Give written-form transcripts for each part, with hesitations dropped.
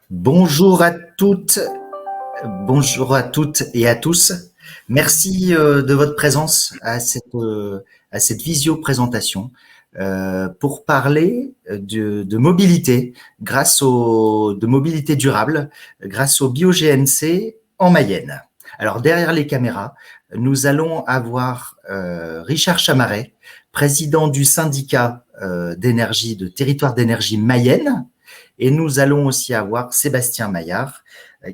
Bonjour à toutes, bonjour à toutes et à tous. Merci de votre présence à cette visio-présentation pour parler de mobilité de mobilité durable grâce au BioGNC en Mayenne. Alors derrière les caméras, nous allons avoir Richard Chamaret, président du syndicat d'énergie de territoire d'énergie Mayenne, et nous allons aussi avoir Sébastien Maillard,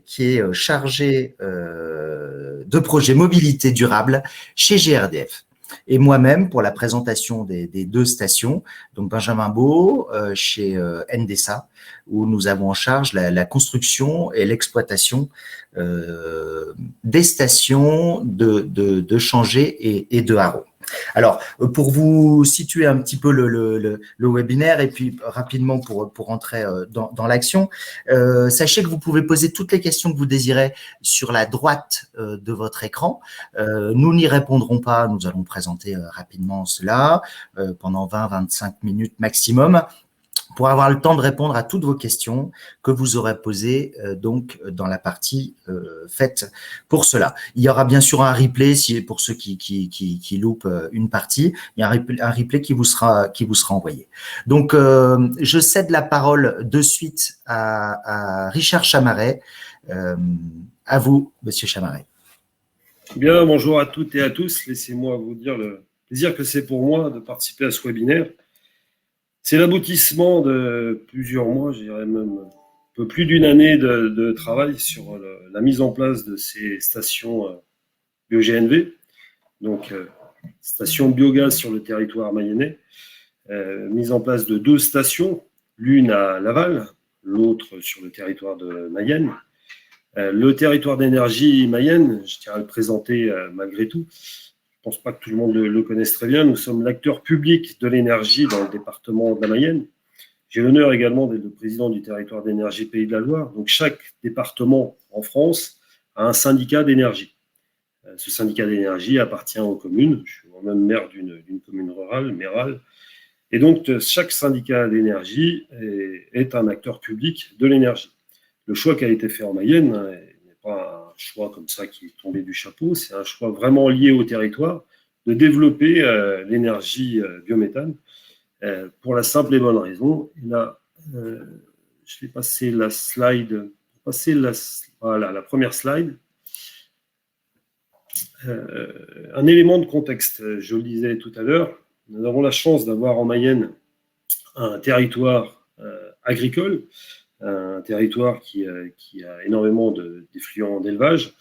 qui est chargé de projets mobilité durable chez GRDF. Et moi-même pour la présentation des deux stations, donc Benjamin Beau chez Endesa, où nous avons en charge la construction et l'exploitation des stations de Changé et de Haro. Alors, pour vous situer un petit peu le webinaire et puis rapidement pour entrer dans l'action, sachez que vous pouvez poser toutes les questions que vous désirez sur la droite de votre écran. Nous n'y répondrons pas, nous allons présenter rapidement cela pendant 20-25 minutes maximum, pour avoir le temps de répondre à toutes vos questions que vous aurez posées donc dans la partie faite pour cela. Il y aura bien sûr un replay pour ceux qui loupent une partie. Il y a un replay qui vous sera envoyé. Donc, je cède la parole de suite à Richard Chamaret. À vous, Monsieur Chamaret. Bien, bonjour à toutes et à tous. Laissez-moi vous dire le plaisir que c'est pour moi de participer à ce webinaire. C'est l'aboutissement de plusieurs mois, je dirais même un peu plus d'une année de travail sur la mise en place de ces stations BioGNV, donc stations biogaz sur le territoire mayennais, mise en place de 2 stations, l'une à Laval, l'autre sur le territoire de Mayenne. Le territoire d'énergie Mayenne, je tiens à le présenter malgré tout. Je ne pense pas que tout le monde le connaisse très bien. Nous sommes l'acteur public de l'énergie dans le département de la Mayenne. J'ai l'honneur également d'être le président du territoire d'énergie Pays de la Loire. Donc chaque département en France a un syndicat d'énergie. Ce syndicat d'énergie appartient aux communes. Je suis moi-même maire d'une commune rurale, Méral. Et donc chaque syndicat d'énergie est un acteur public de l'énergie. Le choix qui a été fait en Mayenne n'est pas un choix comme ça qui est tombé du chapeau, c'est un choix vraiment lié au territoire de développer l'énergie biométhane pour la simple et bonne raison. Et là, je vais passer la slide, voilà, la première slide. Un élément de contexte, je le disais tout à l'heure, nous avons la chance d'avoir en Mayenne un territoire agricole, un territoire qui a énormément d'effluents d'élevage,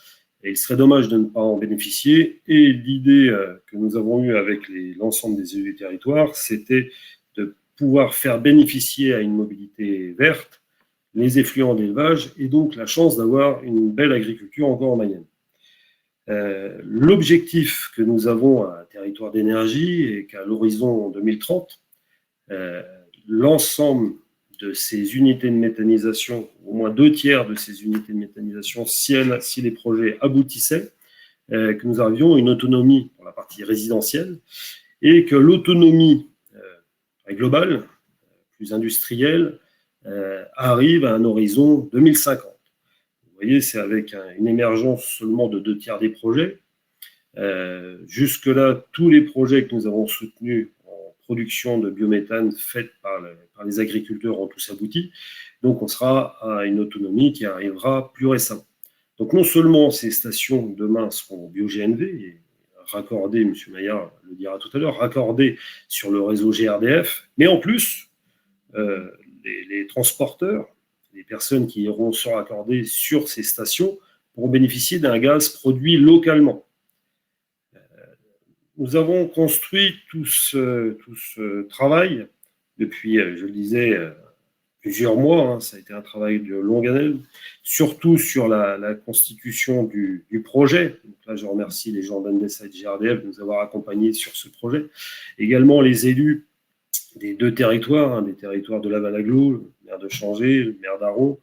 et il serait dommage de ne pas en bénéficier. Et l'idée que nous avons eue avec l'ensemble des élus du territoire, c'était de pouvoir faire bénéficier à une mobilité verte les effluents d'élevage, et donc la chance d'avoir une belle agriculture encore en Mayenne. L'objectif que nous avons à Territoire d'énergie est qu'à l'horizon 2030, l'ensemble de ces unités de méthanisation, au moins 2/3 de ces unités de méthanisation, si les projets aboutissaient, que nous arrivions à une autonomie pour la partie résidentielle, et que l'autonomie globale, plus industrielle, arrive à un horizon 2050. Vous voyez, c'est avec une émergence seulement de 2/3 des projets. Jusque-là, tous les projets que nous avons soutenus en production de biométhane faite par les agriculteurs ont tous abouti. Donc, on sera à une autonomie qui arrivera plus récemment. Donc, non seulement ces stations demain seront bio-GNV, et raccordées, M. Maillard le dira tout à l'heure, raccordées sur le réseau GRDF, mais en plus, les transporteurs, les personnes qui iront se raccorder sur ces stations pourront bénéficier d'un gaz produit localement. Nous avons construit tout ce travail depuis, je le disais, plusieurs mois. Ça a été un travail de longue haleine, surtout sur la constitution du projet. Donc là, je remercie les gens d'Endesa et de GRDF de nous avoir accompagnés sur ce projet. Également les élus des 2 territoires, des territoires de Laval-Aglo, le maire de Changé, le maire d'Haro,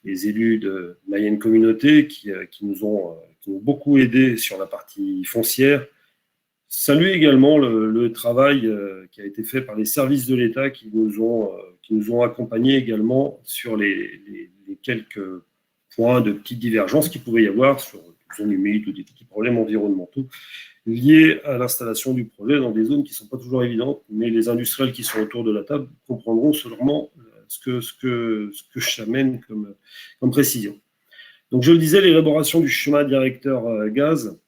les élus de Mayenne Communauté qui nous ont beaucoup aidés sur la partie foncière. Saluer également le travail qui a été fait par les services de l'État qui nous ont accompagnés également sur les les quelques points de petites divergences qu'il pouvait y avoir sur des zones humides ou des petits problèmes environnementaux liés à l'installation du projet dans des zones qui ne sont pas toujours évidentes, mais les industriels qui sont autour de la table comprendront sûrement ce que j'amène comme précision. Donc, je le disais, l'élaboration du schéma directeur gaz,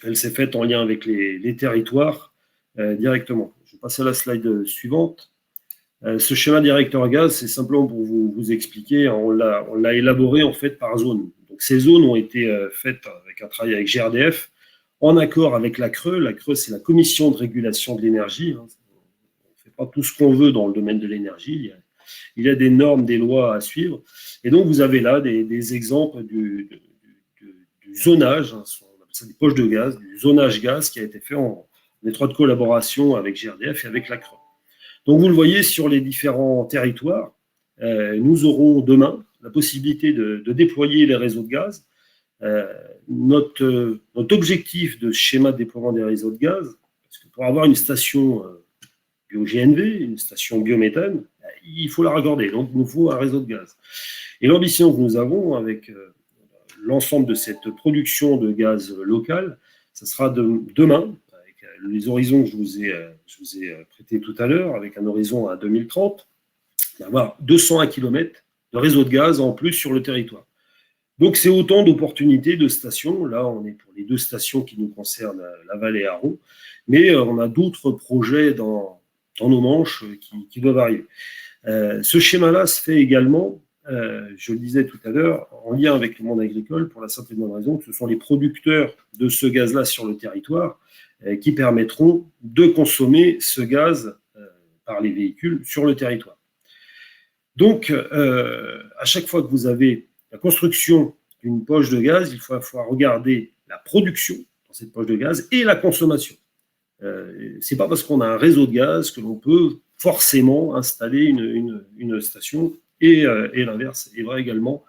elle s'est faite en lien avec les territoires directement. Je vais passer à la slide suivante. Ce schéma directeur gaz, c'est simplement pour vous expliquer, on l'a élaboré en fait par zone. Donc, ces zones ont été faites avec un travail avec GRDF, en accord avec la CRE. La CRE, c'est la Commission de régulation de l'énergie. On ne fait pas tout ce qu'on veut dans le domaine de l'énergie. Il y a des normes, des lois à suivre. Et donc, vous avez là des exemples du zonage, on appelle ça des poches de gaz, du zonage gaz qui a été fait en étroite collaboration avec GRDF et avec la CRE. Donc, vous le voyez sur les différents territoires, nous aurons demain la possibilité de déployer les réseaux de gaz. Notre objectif de schéma de déploiement des réseaux de gaz, parce que pour avoir une station bio-GNV, une station biométhane, il faut la raccorder, donc il nous faut un réseau de gaz. Et l'ambition que nous avons avec l'ensemble de cette production de gaz local, ça sera demain, avec les horizons que je vous ai prêtés tout à l'heure, avec un horizon à 2030, d'avoir 201 km de réseau de gaz en plus sur le territoire. Donc, c'est autant d'opportunités de stations. Là, on est pour les 2 stations qui nous concernent, Laval et Haro. Mais on a d'autres projets dans nos manches qui doivent arriver. Ce schéma-là se fait également, je le disais tout à l'heure, en lien avec le monde agricole, pour la simple et bonne raison que ce sont les producteurs de ce gaz-là sur le territoire qui permettront de consommer ce gaz par les véhicules sur le territoire. Donc, à chaque fois que vous avez la construction d'une poche de gaz, il faut regarder la production dans cette poche de gaz et la consommation. C'est pas parce qu'on a un réseau de gaz que l'on peut forcément installer une station et l'inverse est vrai également.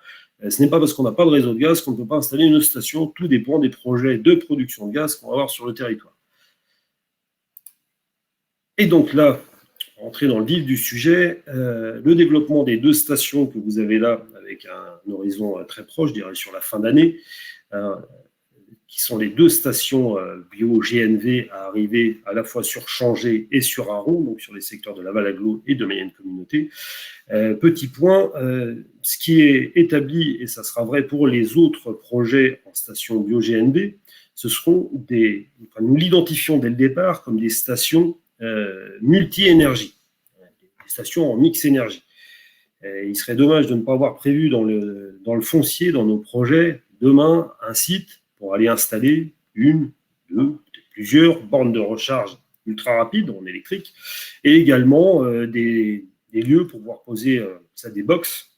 Ce n'est pas parce qu'on n'a pas de réseau de gaz qu'on ne peut pas installer une station. Tout dépend des projets de production de gaz qu'on va avoir sur le territoire. Et donc là, entrer dans le vif du sujet, le développement des 2 stations que vous avez là, avec un horizon très proche, je dirais sur la fin d'année, qui sont les 2 stations bio-GNV à arriver à la fois sur Changé et sur Haro, donc sur les secteurs de Laval-Agglo et de Mayenne Communauté. Petit point, ce qui est établi, et ça sera vrai pour les autres projets en station bio-GNV, ce seront nous l'identifions dès le départ comme des stations multi-énergie, des stations en mix énergie. Il serait dommage de ne pas avoir prévu dans le foncier, dans nos projets, demain, un site pour aller installer 1, 2, peut-être plusieurs bornes de recharge ultra rapides en électrique, et également des lieux pour pouvoir poser des box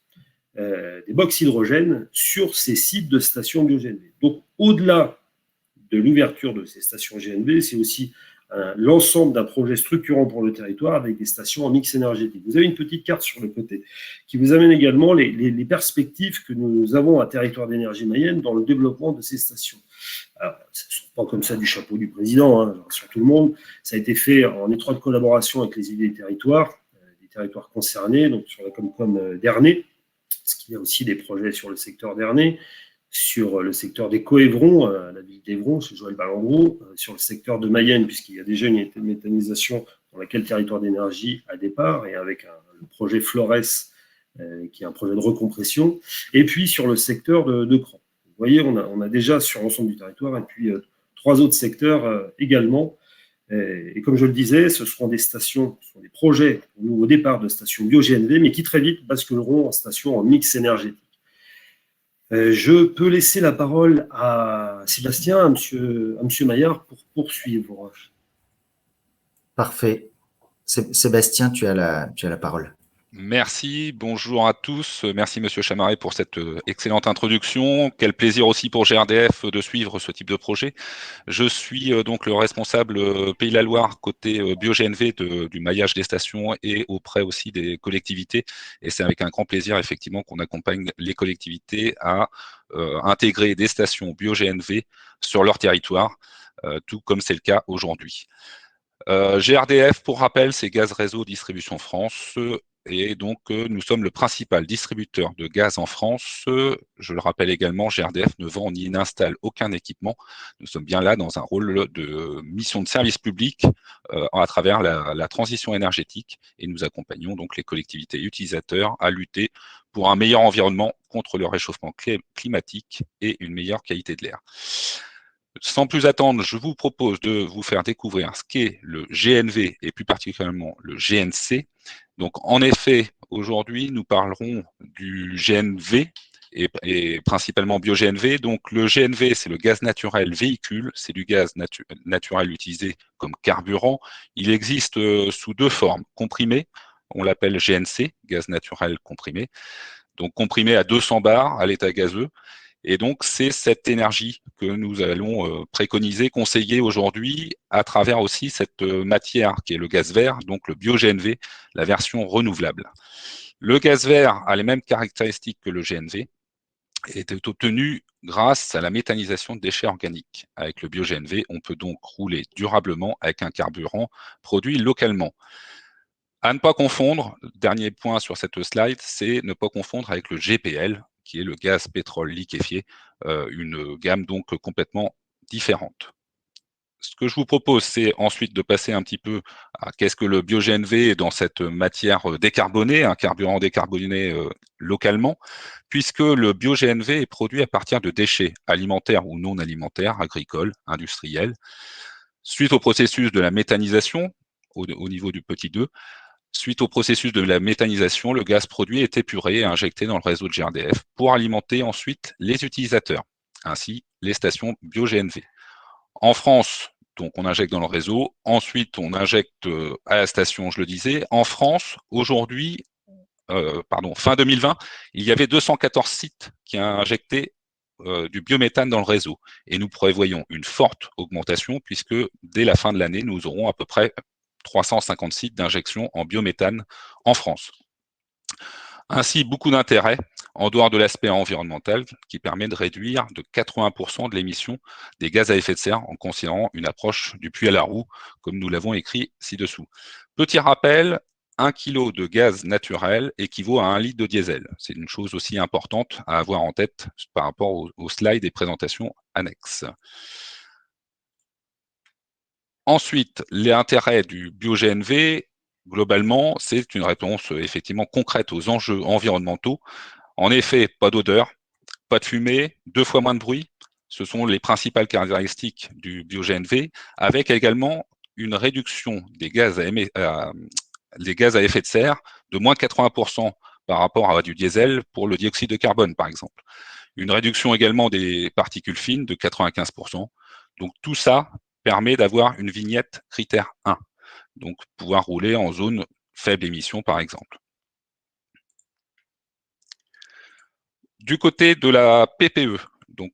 hydrogène sur ces sites de stations bio-GNV. Donc, au-delà de l'ouverture de ces stations GNV, c'est aussi l'ensemble d'un projet structurant pour le territoire avec des stations en mix énergétique. Vous avez une petite carte sur le côté qui vous amène également les perspectives que nous avons à Territoire d'énergie Mayenne dans le développement de ces stations. Alors, ce ne sont pas comme ça du chapeau du président, hein, sur tout le monde. Ça a été fait en étroite collaboration avec les idées des territoires concernés, donc sur la Comcom d'Ernée, parce qu'il y a aussi des projets sur le secteur d'Ernée, sur le secteur des Coévrons, la ville d'Évron, chez Joël Ballandreau, sur le secteur de Mayenne, puisqu'il y a déjà une méthanisation dans laquelle Territoire d'énergie a départ, et avec le projet Flores, qui est un projet de recompression, et puis sur le secteur de Cran. Vous voyez, on a déjà sur l'ensemble du territoire, et puis 3 autres secteurs également. Et comme je le disais, ce seront des stations, ce sont des projets, nous, au départ, de stations bio-GNV, mais qui très vite basculeront en stations en mix énergétique. Je peux laisser la parole à Sébastien, à monsieur Maillard, pour poursuivre. Parfait. Sébastien, tu as la parole. Merci, bonjour à tous. Merci Monsieur Chamaret pour cette excellente introduction. Quel plaisir aussi pour GRDF de suivre ce type de projet. Je suis donc le responsable Pays de la Loire côté bio-GNV du maillage des stations et auprès aussi des collectivités. Et c'est avec un grand plaisir effectivement qu'on accompagne les collectivités à intégrer des stations bio-GNV sur leur territoire, tout comme c'est le cas aujourd'hui. GRDF, pour rappel, c'est Gaz Réseau Distribution France. et donc nous sommes le principal distributeur de gaz en France. Je le rappelle également, GRDF ne vend ni n'installe aucun équipement. Nous sommes bien là dans un rôle de mission de service public à travers la transition énergétique, et nous accompagnons donc les collectivités utilisateurs à lutter pour un meilleur environnement contre le réchauffement climatique et une meilleure qualité de l'air. Sans plus attendre, je vous propose de vous faire découvrir ce qu'est le GNV et plus particulièrement le GNC. Donc, en effet, aujourd'hui, nous parlerons du GNV et principalement bio-GNV. Donc, le GNV, c'est le gaz naturel véhicule, c'est du gaz naturel utilisé comme carburant. Il existe sous deux formes, comprimé, on l'appelle GNC, gaz naturel comprimé, donc comprimé à 200 bars à l'état gazeux. Et donc, c'est cette énergie que nous allons préconiser, conseiller aujourd'hui à travers aussi cette matière qui est le gaz vert, donc le bio-GNV, la version renouvelable. Le gaz vert a les mêmes caractéristiques que le GNV et est obtenu grâce à la méthanisation de déchets organiques. Avec le bio-GNV, on peut donc rouler durablement avec un carburant produit localement. À ne pas confondre, dernier point sur cette slide, c'est ne pas confondre avec le GPL, qui est le gaz pétrole liquéfié, une gamme donc complètement différente. Ce que je vous propose, c'est ensuite de passer un petit peu à qu'est-ce que le bio-GNV dans cette matière décarbonée, un carburant décarboné localement, puisque le bio-GNV est produit à partir de déchets alimentaires ou non alimentaires, agricoles, industriels. Suite au processus de la méthanisation, au niveau du petit 2, suite au processus de la méthanisation, le gaz produit est épuré et injecté dans le réseau de GRDF pour alimenter ensuite les utilisateurs, ainsi les stations bio-GNV. En France, donc on injecte dans le réseau, ensuite on injecte à la station, je le disais. En France, aujourd'hui, fin 2020, il y avait 214 sites qui ont injecté du biométhane dans le réseau. Et nous prévoyons une forte augmentation puisque dès la fin de l'année, nous aurons à peu près 350 sites d'injection en biométhane en France. Ainsi, beaucoup d'intérêt en dehors de l'aspect environnemental qui permet de réduire de 80% de l'émission des gaz à effet de serre en considérant une approche du puits à la roue, comme nous l'avons écrit ci-dessous. Petit rappel, 1 kg de gaz naturel équivaut à 1 litre de diesel. C'est une chose aussi importante à avoir en tête par rapport aux slides et présentations annexes. Ensuite, les intérêts du bio-GNV, globalement, c'est une réponse effectivement concrète aux enjeux environnementaux. En effet, pas d'odeur, pas de fumée, 2 fois moins de bruit. Ce sont les principales caractéristiques du bio-GNV, avec également une réduction des gaz à effet de serre de moins de 80% par rapport à du diesel pour le dioxyde de carbone, par exemple. Une réduction également des particules fines de 95%. Donc tout ça permet d'avoir une vignette critère 1, donc pouvoir rouler en zone faible émission, par exemple. Du côté de la PPE, donc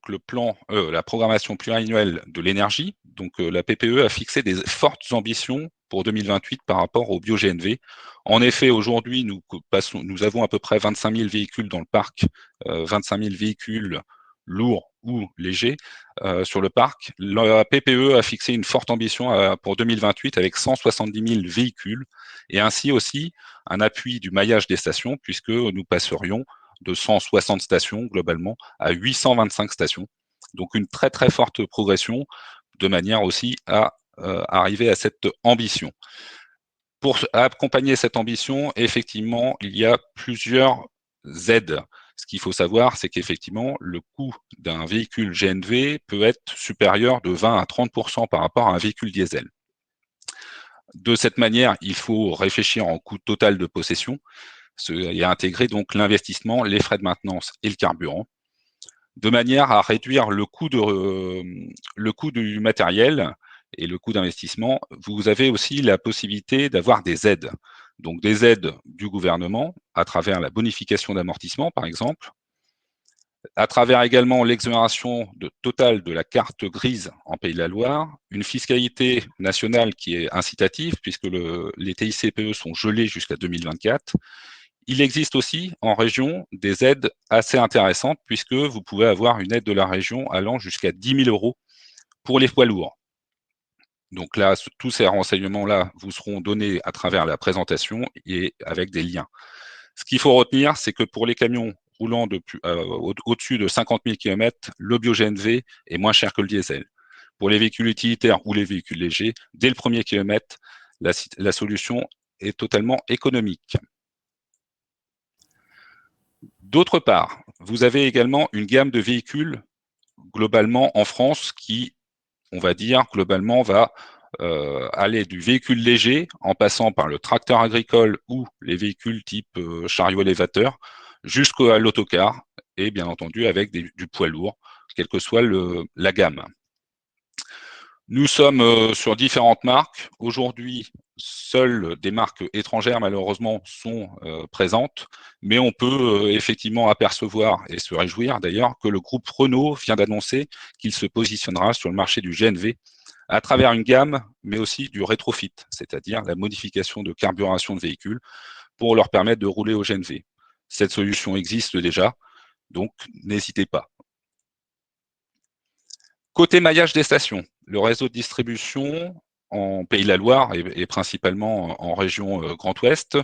la programmation pluriannuelle de l'énergie, donc la PPE a fixé des fortes ambitions pour 2028 par rapport au bio-GNV. En effet, aujourd'hui, nous avons à peu près 25 000 véhicules dans le parc, 25 000 véhicules lourds ou légers sur le parc. La PPE a fixé une forte ambition pour 2028 avec 170 000 véhicules et ainsi aussi un appui du maillage des stations puisque nous passerions de 160 stations globalement à 825 stations. Donc une très très forte progression de manière aussi à arriver à cette ambition. Pour accompagner cette ambition, effectivement, il y a plusieurs aides. Ce qu'il faut savoir, c'est qu'effectivement, le coût d'un véhicule GNV peut être supérieur de 20 à 30% par rapport à un véhicule diesel. De cette manière, il faut réfléchir en coût total de possession et intégrer donc l'investissement, les frais de maintenance et le carburant, de manière à réduire le coût du matériel et le coût d'investissement. Vous avez aussi la possibilité d'avoir des aides. Donc des aides du gouvernement à travers la bonification d'amortissement, par exemple, à travers également l'exonération totale de la carte grise en Pays de la Loire, une fiscalité nationale qui est incitative puisque les TICPE sont gelés jusqu'à 2024. Il existe aussi en région des aides assez intéressantes puisque vous pouvez avoir une aide de la région allant jusqu'à 10 000 € pour les poids lourds. Donc là, tous ces renseignements-là vous seront donnés à travers la présentation et avec des liens. Ce qu'il faut retenir, c'est que pour les camions roulant au-dessus de 50 000 km, le bio-GNV est moins cher que le diesel. Pour les véhicules utilitaires ou les véhicules légers, dès le premier kilomètre, la solution est totalement économique. D'autre part, vous avez également une gamme de véhicules globalement en France qui, on va dire, globalement va aller du véhicule léger en passant par le tracteur agricole ou les véhicules type chariot élévateur jusqu'à l'autocar et bien entendu avec du poids lourd, quelle que soit la gamme. Nous sommes sur différentes marques. Aujourd'hui, seules des marques étrangères, malheureusement, sont présentes, mais on peut effectivement apercevoir et se réjouir d'ailleurs que le groupe Renault vient d'annoncer qu'il se positionnera sur le marché du GNV à travers une gamme, mais aussi du rétrofit, c'est-à-dire la modification de carburation de véhicules pour leur permettre de rouler au GNV. Cette solution existe déjà, donc n'hésitez pas. Côté maillage des stations, le réseau de distribution en Pays de la Loire et principalement en région Grand Ouest,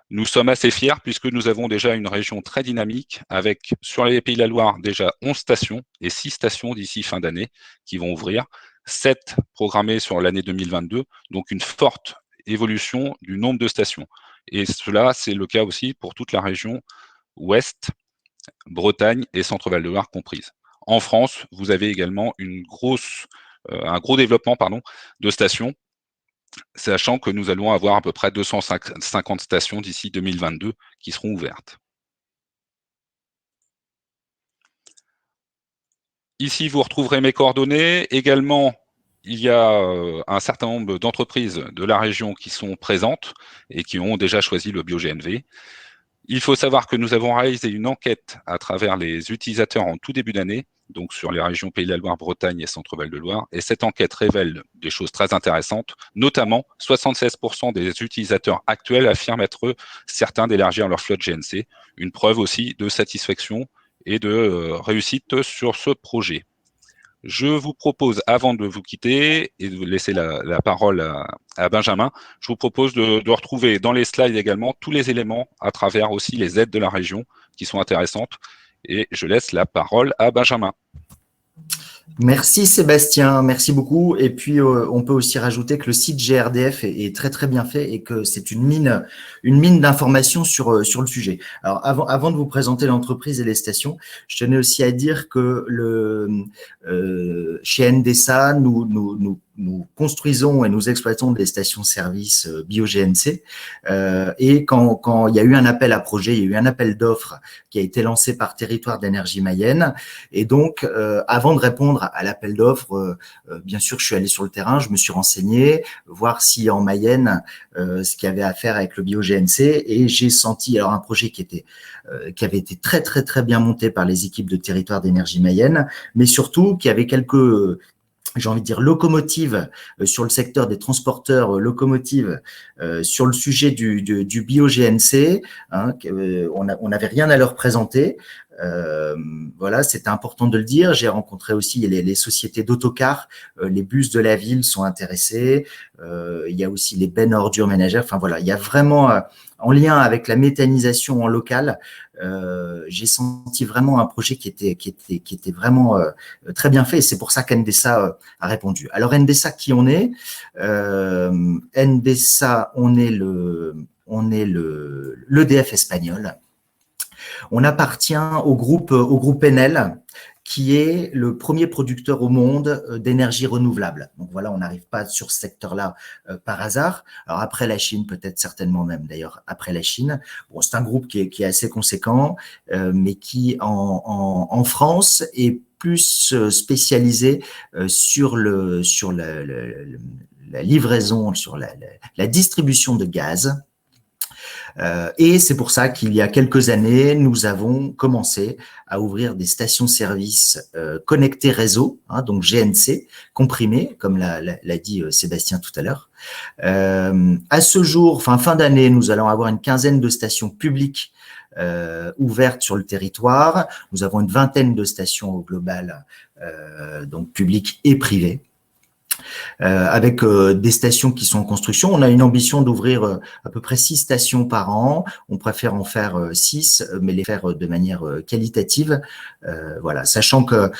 nous sommes assez fiers puisque nous avons déjà une région très dynamique avec, sur les Pays de la Loire, déjà 11 stations et 6 stations d'ici fin d'année qui vont ouvrir, 7 programmées sur l'année 2022, donc une forte évolution du nombre de stations. Et cela, c'est le cas aussi pour toute la région Ouest, Bretagne et Centre-Val de Loire comprises. En France, vous avez également un gros développement de stations, sachant que nous allons avoir à peu près 250 stations d'ici 2022 qui seront ouvertes. Ici, vous retrouverez mes coordonnées. Également, il y a un certain nombre d'entreprises de la région qui sont présentes et qui ont déjà choisi le bio-GNV. Il faut savoir que nous avons réalisé une enquête à travers les utilisateurs en tout début d'année, donc sur les régions Pays de la Loire, Bretagne et Centre-Val de Loire. Et cette enquête révèle des choses très intéressantes, notamment 76% des utilisateurs actuels affirment être certains d'élargir leur flotte GNC, une preuve aussi de satisfaction et de réussite sur ce projet. Je vous propose, avant de vous quitter et de laisser la parole à Benjamin, je vous propose de retrouver dans les slides également tous les éléments à travers aussi les aides de la région qui sont intéressantes. Et je laisse la parole à Benjamin. Merci Sébastien, merci beaucoup. Et puis on peut aussi rajouter que le site GRDF est très très bien fait et que c'est une mine d'informations sur le sujet. Alors avant de vous présenter l'entreprise et les stations, je tenais aussi à dire que chez Endesa, nous construisons et nous exploitons des stations-service bio-GNC. Et quand il y a eu un appel à projet, il y a eu un appel d'offres qui a été lancé par Territoire d'énergie Mayenne. Et donc, avant de répondre à l'appel d'offres, bien sûr, je suis allé sur le terrain, je me suis renseigné, voir si en Mayenne, ce qu'il y avait à faire avec le bio-GNC. Et j'ai senti alors un projet qui avait été très, très, très bien monté par les équipes de Territoire d'énergie Mayenne, mais surtout qui avait quelques j'ai envie de dire locomotive sur le secteur des transporteurs locomotives sur le sujet du bio-GNC. Hein, on n'avait rien à leur présenter. Voilà, c'était important de le dire. J'ai rencontré aussi les sociétés d'autocars, les bus de la ville sont intéressés. Il y a aussi les bennes ordures ménagères. Enfin voilà, il y a vraiment en lien avec la méthanisation en local. J'ai senti vraiment un projet qui était vraiment très bien fait. Et c'est pour ça qu'Endesa a répondu. Alors Endesa, qui on est Endesa, on est l'EDF espagnol. On appartient au groupe Enel, qui est le premier producteur au monde d'énergie renouvelable. Donc voilà, on n'arrive pas sur ce secteur-là par hasard. Alors après la Chine, peut-être certainement même d'ailleurs après la Chine. Bon, c'est un groupe qui est assez conséquent, mais qui en France est plus spécialisé sur la livraison, sur la distribution de gaz. Et c'est pour ça qu'il y a quelques années, nous avons commencé à ouvrir des stations-service connectées réseau, hein, donc GNC, comprimées, comme l'a dit Sébastien tout à l'heure. À ce jour, fin d'année, nous allons avoir une quinzaine de stations publiques ouvertes sur le territoire. Nous avons une vingtaine de stations au global, donc publiques et privées. avec des stations qui sont en construction. On a une ambition d'ouvrir à peu près 6 stations par an. On préfère en faire 6, mais les faire de manière qualitative. Voilà, sachant que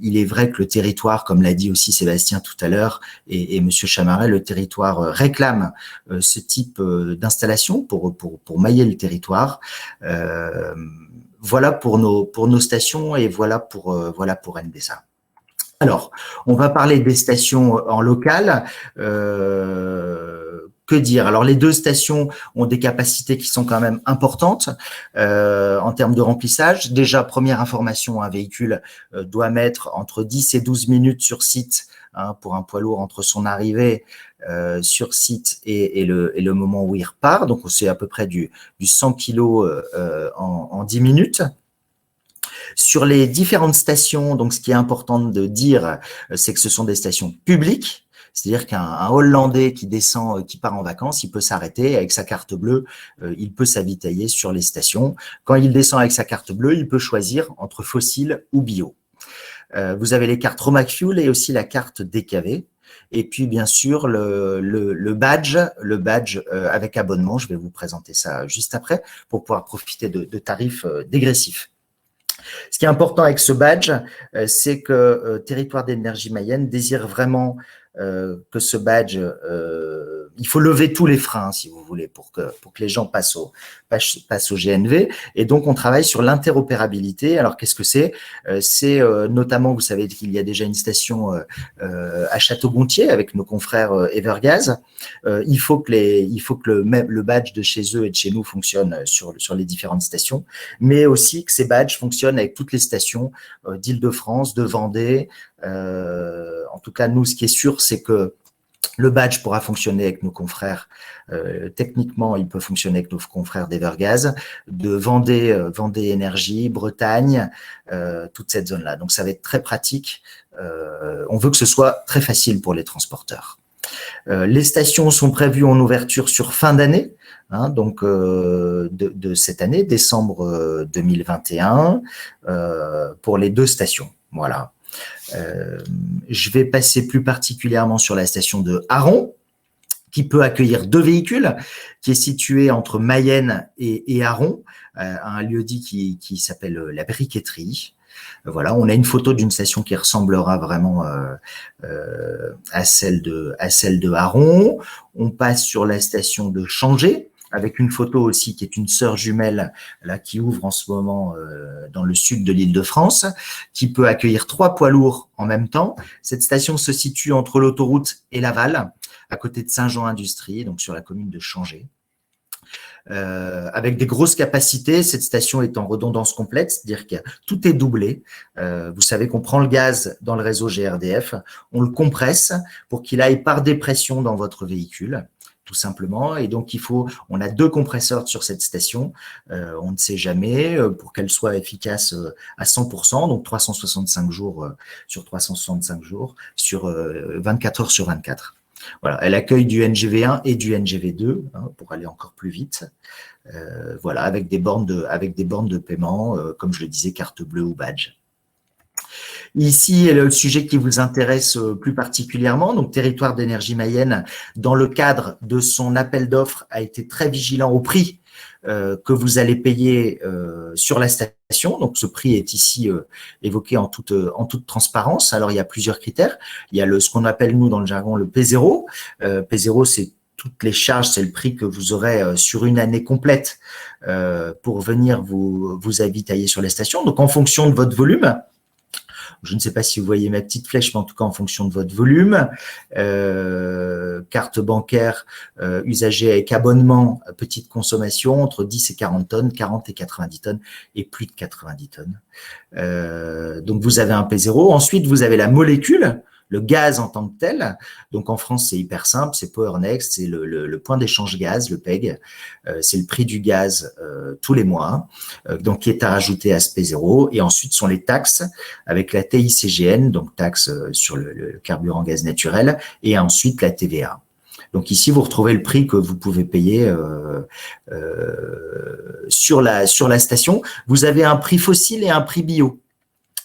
il est vrai que le territoire, comme l'a dit aussi Sébastien tout à l'heure, et Monsieur Chamaret, le territoire réclame ce type d'installation pour mailler le territoire. Voilà pour nos stations et voilà pour NBSA. Alors, on va parler des stations en local. Que dire? Alors, les 2 stations ont des capacités qui sont quand même importantes en termes de remplissage. Déjà, première information, un véhicule doit mettre entre 10 et 12 minutes sur site pour un poids lourd entre son arrivée sur site et le moment où il repart. Donc, c'est à peu près du 100 kilos en 10 minutes. Sur les différentes stations, donc ce qui est important de dire, c'est que ce sont des stations publiques. C'est-à-dire qu'un Hollandais qui descend, qui part en vacances, il peut s'arrêter avec sa carte bleue, il peut s'avitailler sur les stations. Quand il descend avec sa carte bleue, il peut choisir entre fossile ou bio. Vous avez les cartes Romac Fuel et aussi la carte DKV. Et puis bien sûr le badge avec abonnement. Je vais vous présenter ça juste après pour pouvoir profiter de tarifs dégressifs. Ce qui est important avec ce badge, c'est que Territoire d'énergie Mayenne désire vraiment que ce badge, il faut lever tous les freins, si vous voulez, pour que les gens passent au GNV. Et donc, on travaille sur l'interopérabilité. Alors, qu'est-ce que c'est? C'est notamment, vous savez qu'il y a déjà une station à Château-Gontier avec nos confrères Evergaz. Il faut que le badge de chez eux et de chez nous fonctionne sur les différentes stations, mais aussi que ces badges fonctionnent avec toutes les stations d'Île-de-France, de Vendée. En tout cas, nous, ce qui est sûr, c'est que le badge pourra fonctionner avec nos confrères. Techniquement, il peut fonctionner avec nos confrères d'Evergaz, de Vendée Énergie, Bretagne, toute cette zone-là. Donc, ça va être très pratique. On veut que ce soit très facile pour les transporteurs. Les stations sont prévues en ouverture sur fin d'année, donc de cette année, décembre 2021, pour les 2 stations. Voilà. Je vais passer plus particulièrement sur la station de Haron, qui peut accueillir 2 véhicules, qui est située entre Mayenne et Haron, un lieu-dit qui s'appelle la Briqueterie. Voilà, on a une photo d'une station qui ressemblera vraiment à celle de Haron. On passe sur la station de Changé, avec une photo aussi qui est une sœur jumelle là qui ouvre en ce moment dans le sud de l'Île-de-France, qui peut accueillir 3 poids lourds en même temps. Cette station se situe entre l'autoroute et Laval, à côté de Saint-Jean-Industrie, donc sur la commune de Changé. Avec des grosses capacités, cette station est en redondance complète, c'est-à-dire que tout est doublé. Vous savez qu'on prend le gaz dans le réseau GRDF, on le compresse pour qu'il aille par dépression dans votre véhicule, tout simplement. Et donc, on a 2 compresseurs sur cette station. On ne sait jamais pour qu'elle soit efficace à 100%, donc 365 jours sur 365 jours, sur 24 heures sur 24. Voilà, elle accueille du NGV1 et du NGV2 pour aller encore plus vite. Voilà, avec des bornes de paiement, comme je le disais, carte bleue ou badge. Ici est le sujet qui vous intéresse plus particulièrement. Donc, Territoire d'énergie Mayenne, dans le cadre de son appel d'offres, a été très vigilant au prix que vous allez payer sur la station. Donc, ce prix est ici évoqué en toute transparence. Alors, il y a plusieurs critères. Il y a ce qu'on appelle, nous, dans le jargon, le P0. P0, c'est toutes les charges, c'est le prix que vous aurez sur une année complète pour venir vous avitailler sur les stations. Donc, en fonction de votre volume, je ne sais pas si vous voyez ma petite flèche, mais en tout cas en fonction de votre volume, carte bancaire usagée avec abonnement, petite consommation, entre 10 et 40 tonnes, 40 et 90 tonnes et plus de 90 tonnes. Donc vous avez un P0. Ensuite, vous avez la molécule, le gaz en tant que tel. Donc en France, c'est hyper simple, c'est PowerNext, c'est le point d'échange gaz, le PEG. C'est le prix du gaz tous les mois, donc qui est à rajouter à ce P0. Et ensuite sont les taxes avec la TICGN, donc taxe sur le carburant gaz naturel, et ensuite la TVA. Donc ici, vous retrouvez le prix que vous pouvez payer sur la station. Vous avez un prix fossile et un prix bio.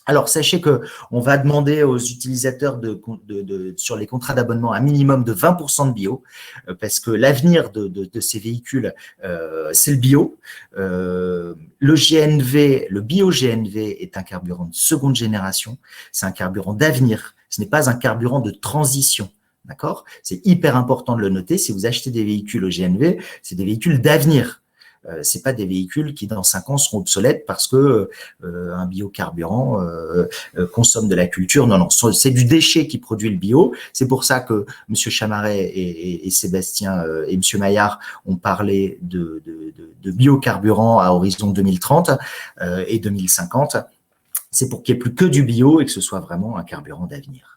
Alors, sachez que on va demander aux utilisateurs sur les contrats d'abonnement un minimum de 20% de bio, parce que l'avenir de ces véhicules, c'est le bio. Le GNV, le bio-GNV est un carburant de seconde génération. C'est un carburant d'avenir. Ce n'est pas un carburant de transition. D'accord? C'est hyper important de le noter. Si vous achetez des véhicules au GNV, c'est des véhicules d'avenir. C'est pas des véhicules qui dans 5 ans seront obsolètes parce que un biocarburant consomme de la culture. Non, non, c'est du déchet qui produit le bio. C'est pour ça que Monsieur Chamaret et Sébastien et Monsieur Maillard ont parlé de biocarburant à horizon 2030 et 2050. C'est pour qu'il n'y ait plus que du bio et que ce soit vraiment un carburant d'avenir.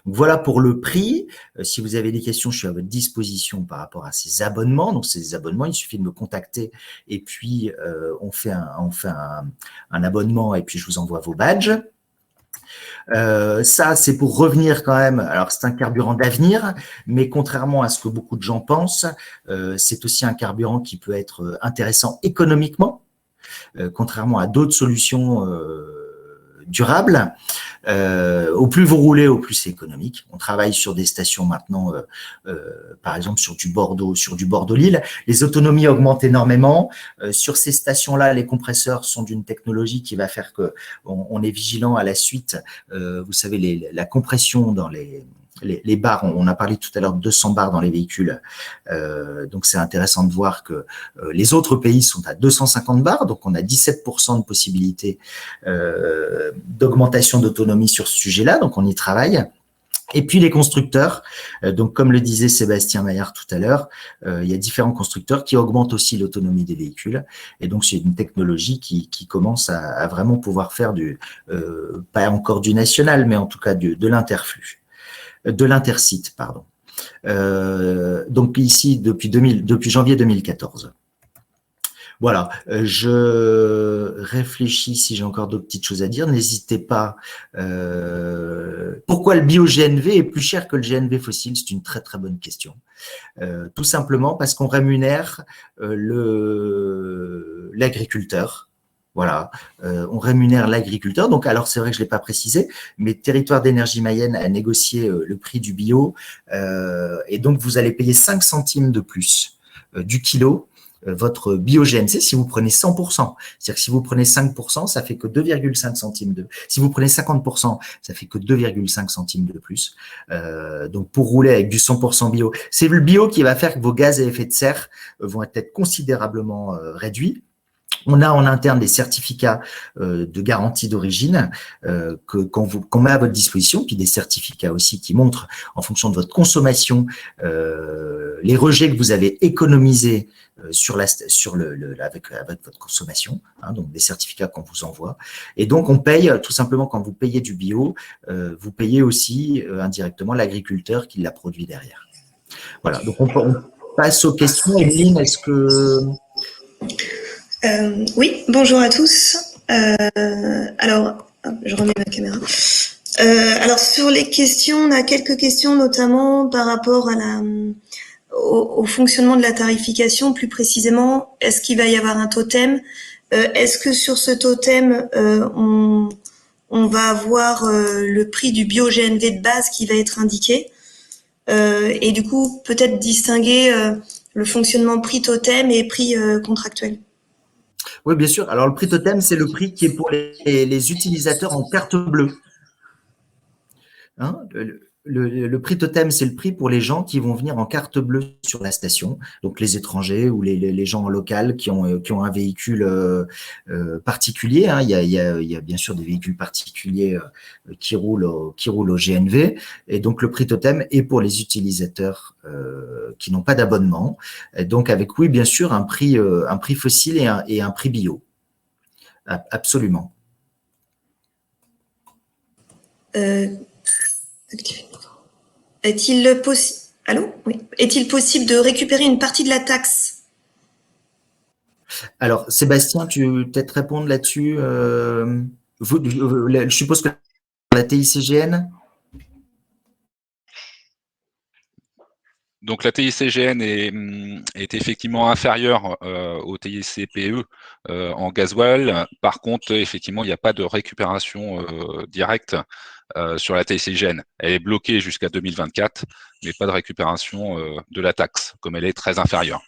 Donc voilà pour le prix. Si vous avez des questions, je suis à votre disposition par rapport à ces abonnements. Donc ces abonnements, il suffit de me contacter et puis on fait un abonnement et puis je vous envoie vos badges. Ça, c'est pour revenir quand même. Alors, c'est un carburant d'avenir, mais contrairement à ce que beaucoup de gens pensent, c'est aussi un carburant qui peut être intéressant économiquement, contrairement à d'autres solutions durables. Au plus vous roulez, au plus c'est économique. On travaille sur des stations maintenant, par exemple sur du Bordeaux-Lille. Les autonomies augmentent énormément. Sur ces stations-là, les compresseurs sont d'une technologie qui va faire que on est vigilant à la suite. Vous savez, la compression dans les barres, on a parlé tout à l'heure de 200 barres dans les véhicules, donc c'est intéressant de voir que les autres pays sont à 250 barres, donc on a 17% de possibilité d'augmentation d'autonomie sur ce sujet-là, donc on y travaille. Et puis les constructeurs, donc comme le disait Sébastien Maillard tout à l'heure, il y a différents constructeurs qui augmentent aussi l'autonomie des véhicules, et donc c'est une technologie qui commence à vraiment pouvoir faire pas encore du national, mais en tout cas de l'intercite, pardon. Donc ici depuis janvier 2014. Voilà, je réfléchis si j'ai encore d'autres petites choses à dire. N'hésitez pas. Pourquoi le bio-GNV est plus cher que le GNV fossile? C'est une très très bonne question. Tout simplement parce qu'on rémunère l'agriculteur. Voilà, on rémunère l'agriculteur. Donc, alors c'est vrai que je l'ai pas précisé, mais Territoire d'énergie Mayenne a négocié le prix du bio, et donc vous allez payer 5 centimes de plus du kilo votre bio-GNC si vous prenez 100%. C'est-à-dire que si vous prenez 5%, ça fait que 2,5 centimes de. Si vous prenez 50%, ça fait que 2,5 centimes de plus. Donc pour rouler avec du 100% bio, c'est le bio qui va faire que vos gaz à effet de serre vont être considérablement réduits. On a en interne des certificats de garantie d'origine qu'on met à votre disposition, puis des certificats aussi qui montrent, en fonction de votre consommation, les rejets que vous avez économisés avec votre consommation, hein, donc des certificats qu'on vous envoie. Et donc on paye tout simplement, quand vous payez du bio, vous payez aussi indirectement l'agriculteur qui l'a produit derrière. Voilà. Donc on passe aux questions. Emeline, est-ce que oui, bonjour à tous. Alors, je remets ma caméra. Alors, sur les questions, on a quelques questions, notamment par rapport au fonctionnement de la tarification. Plus précisément, est-ce qu'il va y avoir un totem? Est-ce que sur ce totem, on va avoir le prix du bio-GNV de base qui va être indiqué? Et du coup, peut-être distinguer le fonctionnement prix totem et prix contractuel. Oui, bien sûr. Alors, le prix totem, c'est le prix qui est pour les utilisateurs en carte bleue. Hein, le prix totem, c'est le prix pour les gens qui vont venir en carte bleue sur la station, donc les étrangers ou les gens en local qui ont un véhicule particulier. Hein. Il y a bien sûr des véhicules particuliers qui roulent au GNV, et donc le prix totem est pour les utilisateurs qui n'ont pas d'abonnement. Donc avec, oui, bien sûr, un prix fossile et un prix bio. Absolument. Est-il possible de récupérer une partie de la taxe? Alors, Sébastien, tu veux peut-être répondre là-dessus. Je suppose que la TICGN. Donc la TICGN est effectivement inférieure au TICPE en gasoil. Par contre, effectivement, il n'y a pas de récupération directe sur la TICGN. Elle est bloquée jusqu'à 2024, mais pas de récupération de la taxe, comme elle est très inférieure.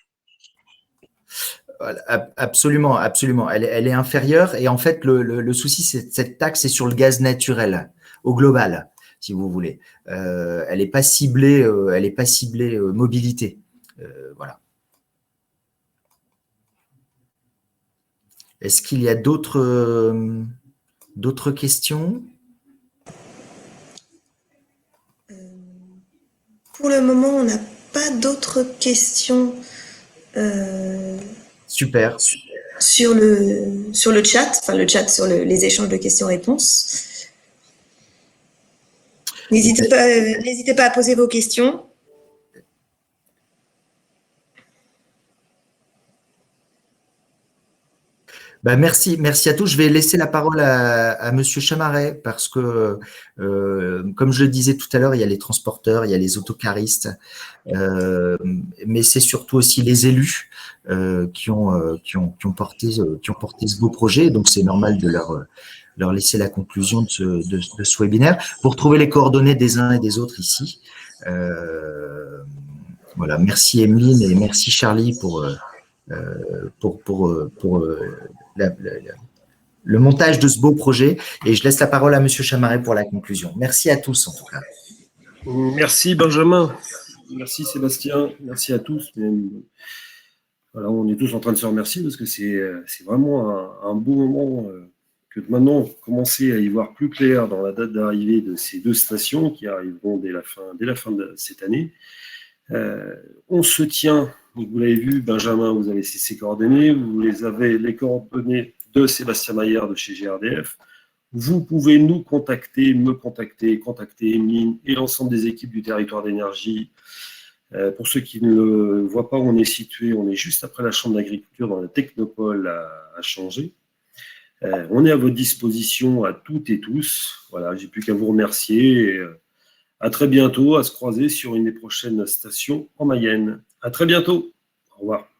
Absolument, absolument. Elle est inférieure et en fait, le souci, c'est que cette taxe est sur le gaz naturel, au global, si vous voulez. Elle n'est pas ciblée, mobilité. Voilà. Est-ce qu'il y a d'autres questions? Pour le moment, on n'a pas d'autres questions Super. sur le chat, enfin le chat sur les échanges de questions-réponses. N'hésitez pas à poser vos questions. Bah merci à tous. Je vais laisser la parole à Monsieur Chamaret parce que, comme je le disais tout à l'heure, il y a les transporteurs, il y a les autocaristes, mais c'est surtout aussi les élus qui ont porté ce beau projet. Donc c'est normal de leur laisser la conclusion de ce webinaire. Pour trouver les coordonnées des uns et des autres ici. Voilà. Merci Emeline et merci Charlie pour le montage de ce beau projet. Et je laisse la parole à Monsieur Chamaret pour la conclusion. Merci à tous, en tout cas. Merci Benjamin. Merci Sébastien. Merci à tous. Voilà, on est tous en train de se remercier parce que c'est vraiment un beau moment que de maintenant commencer à y voir plus clair dans la date d'arrivée de ces deux stations qui arriveront dès la fin de cette année. On se tient, vous l'avez vu, Benjamin, vous avez ses coordonnées, vous avez les coordonnées de Sébastien Maillard de chez GRDF. Vous pouvez nous contacter, contacter Emeline et l'ensemble des équipes du territoire d'énergie. Pour ceux qui ne le voient pas où on est situé, on est juste après la Chambre d'agriculture dans la Technopole à Changé. On est à votre disposition à toutes et tous. Voilà, j'ai plus qu'à vous remercier. Et, à très bientôt, à se croiser sur une des prochaines stations en Mayenne. À très bientôt. Au revoir.